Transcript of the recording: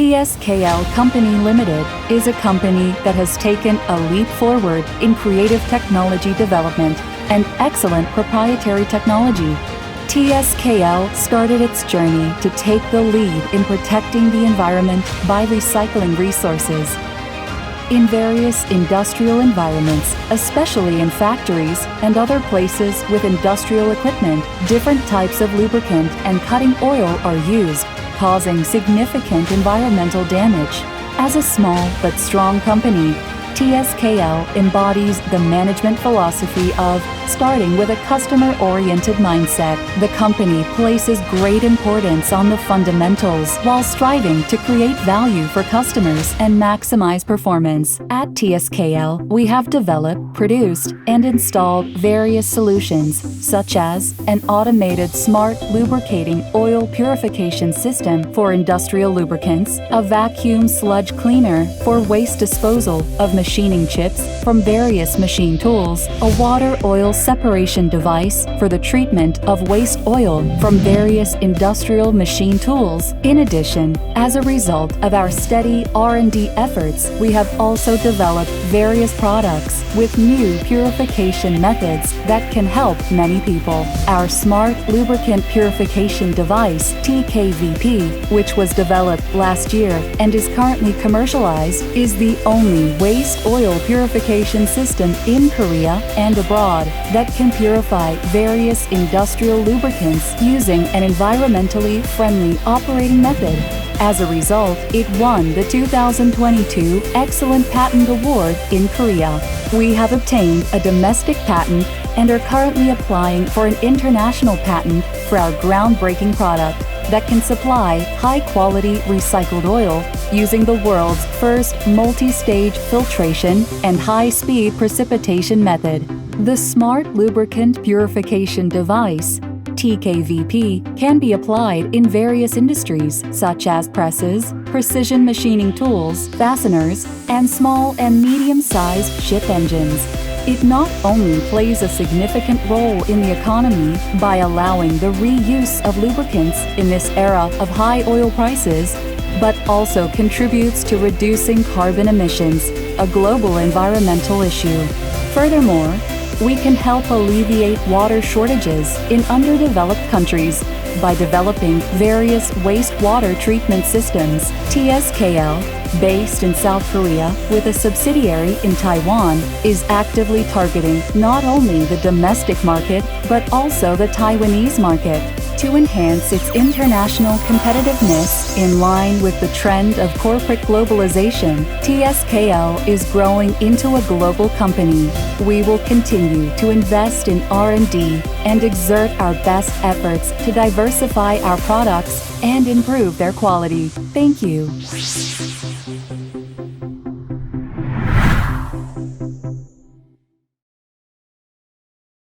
TSKL Company Limited is a company that has taken a leap forward in creative technology development and excellent proprietary technology. TSKL started its journey to take the lead in protecting the environment by recycling resources. In various industrial environments, especially in factories and other places with industrial equipment, different types of lubricant and cutting oil are used, causing significant environmental damage. As a small but strong company, TSKL embodies the management philosophy of starting with a customer-oriented mindset. The company places great importance on the fundamentals while striving to create value for customers and maximize performance. At TSKL, we have developed, produced, and installed various solutions, such as an automated smart lubricating oil purification system for industrial lubricants, a vacuum sludge cleaner for waste disposal of machining chips from various machine tools, a water oil separation device for the treatment of waste oil from various industrial machine tools. In addition, as a result of our steady R&D efforts, we have also developed various products with new purification methods that can help many people. Our smart lubricant purification device, TKVP, which was developed last year and is currently commercialized, is the only waste oil purification system in Korea and abroad that can purify various industrial lubricants using an environmentally friendly operating method. As a result, it won the 2022 Excellent Patent Award in Korea. We have obtained a domestic patent and are currently applying for an international patent for our groundbreaking product that can supply high-quality recycled oil using the world's first multi-stage filtration and high-speed precipitation method. The Smart Lubricant Purification Device, TKVP, can be applied in various industries such as presses, precision machining tools, fasteners, and small and medium-sized ship engines. It not only plays a significant role in the economy by allowing the reuse of lubricants in this era of high oil prices, but also contributes to reducing carbon emissions, a global environmental issue. Furthermore, we can help alleviate water shortages in underdeveloped countries by developing various wastewater treatment systems. TSKL, based in South Korea with a subsidiary in Taiwan, is actively targeting not only the domestic market but also the Taiwanese market to enhance its international competitiveness in line with the trend of corporate globalization. TSKL is growing into a global company. We will continue to invest in R&D and exert our best efforts to diversify our products and improve their quality. Thank you.